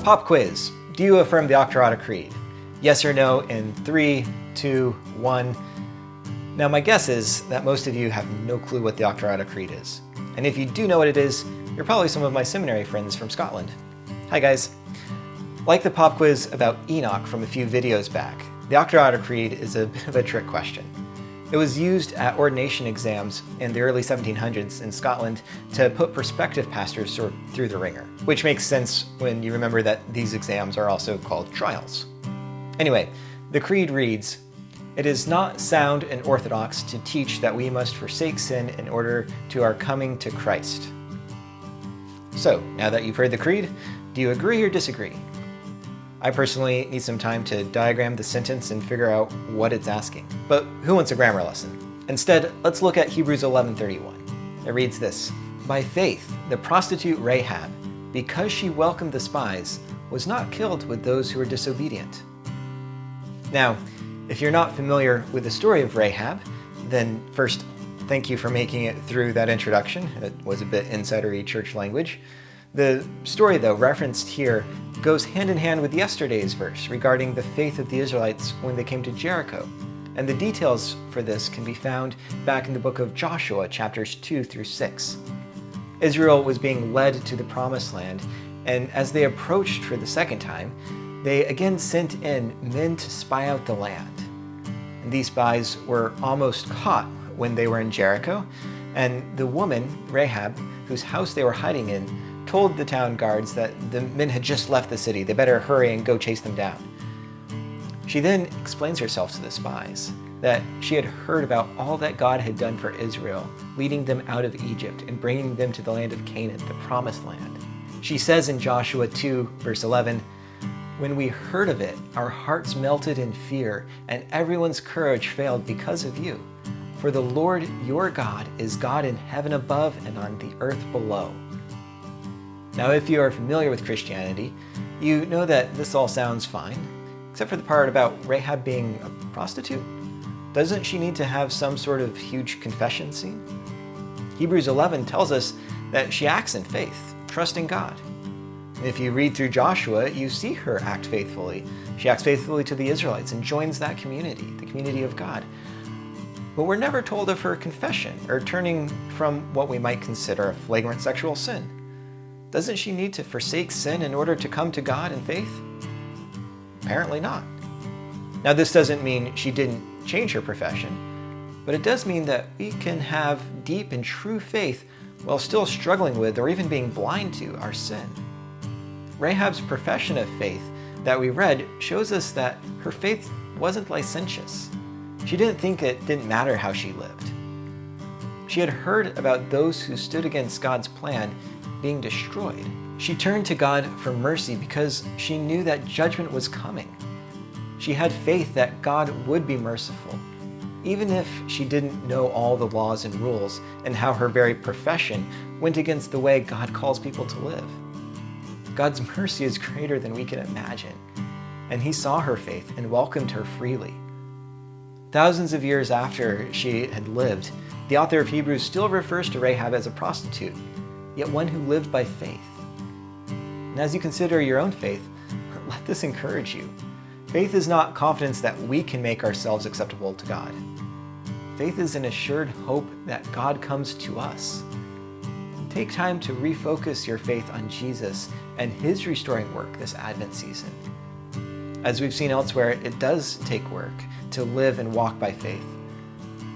Pop quiz. Do you affirm the Octorata Creed? Yes or no in 3, 2, 1. Now my guess is that most of you have no clue what the Octorata Creed is. And if you do know what it is, you're probably some of my seminary friends from Scotland. Hi guys. Like the pop quiz about Enoch from a few videos back, the Octorata Creed is a bit of a trick question. It was used at ordination exams in the early 1700s in Scotland to put prospective pastors through the ringer, which makes sense when you remember that these exams are also called trials. Anyway, the creed reads, "It is not sound and orthodox to teach that we must forsake sin in order to our coming to Christ." So, now that you've heard the creed, do you agree or disagree? I personally need some time to diagram the sentence and figure out what it's asking. But who wants a grammar lesson? Instead, let's look at Hebrews 11:31. It reads this, "By faith, the prostitute Rahab, because she welcomed the spies, was not killed with those who were disobedient." Now, if you're not familiar with the story of Rahab, then first, thank you for making it through that introduction. It was a bit insidery church language. The story, though, referenced here goes hand in hand with yesterday's verse regarding the faith of the Israelites when they came to Jericho. And the details for this can be found back in the book of Joshua, chapters 2 through 6. Israel was being led to the promised land, and as they approached for the second time, they again sent in men to spy out the land. And these spies were almost caught when they were in Jericho, and the woman, Rahab, whose house they were hiding in, told the town guards that the men had just left the city. They better hurry and go chase them down. She then explains herself to the spies, that she had heard about all that God had done for Israel, leading them out of Egypt and bringing them to the land of Canaan, the promised land. She says in Joshua 2, verse 11, "When we heard of it, our hearts melted in fear, and everyone's courage failed because of you. For the Lord your God is God in heaven above and on the earth below." Now, if you are familiar with Christianity, you know that this all sounds fine, except for the part about Rahab being a prostitute. Doesn't she need to have some sort of huge confession scene? Hebrews 11 tells us that she acts in faith, trusting God. And if you read through Joshua, you see her act faithfully. She acts faithfully to the Israelites and joins that community, the community of God. But we're never told of her confession or turning from what we might consider a flagrant sexual sin. Doesn't she need to forsake sin in order to come to God in faith? Apparently not. Now, this doesn't mean she didn't change her profession, but it does mean that we can have deep and true faith while still struggling with or even being blind to our sin. Rahab's profession of faith that we read shows us that her faith wasn't licentious. She didn't think it didn't matter how she lived. She had heard about those who stood against God's plan being destroyed. She turned to God for mercy because she knew that judgment was coming. She had faith that God would be merciful, even if she didn't know all the laws and rules and how her very profession went against the way God calls people to live. God's mercy is greater than we can imagine, and He saw her faith and welcomed her freely. Thousands of years after she had lived, the author of Hebrews still refers to Rahab as a prostitute, yet one who lived by faith. And as you consider your own faith, let this encourage you. Faith is not confidence that we can make ourselves acceptable to God. Faith is an assured hope that God comes to us. Take time to refocus your faith on Jesus and His restoring work this Advent season. As we've seen elsewhere, it does take work to live and walk by faith.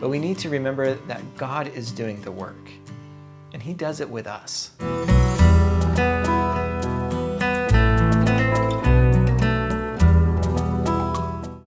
But we need to remember that God is doing the work, and He does it with us.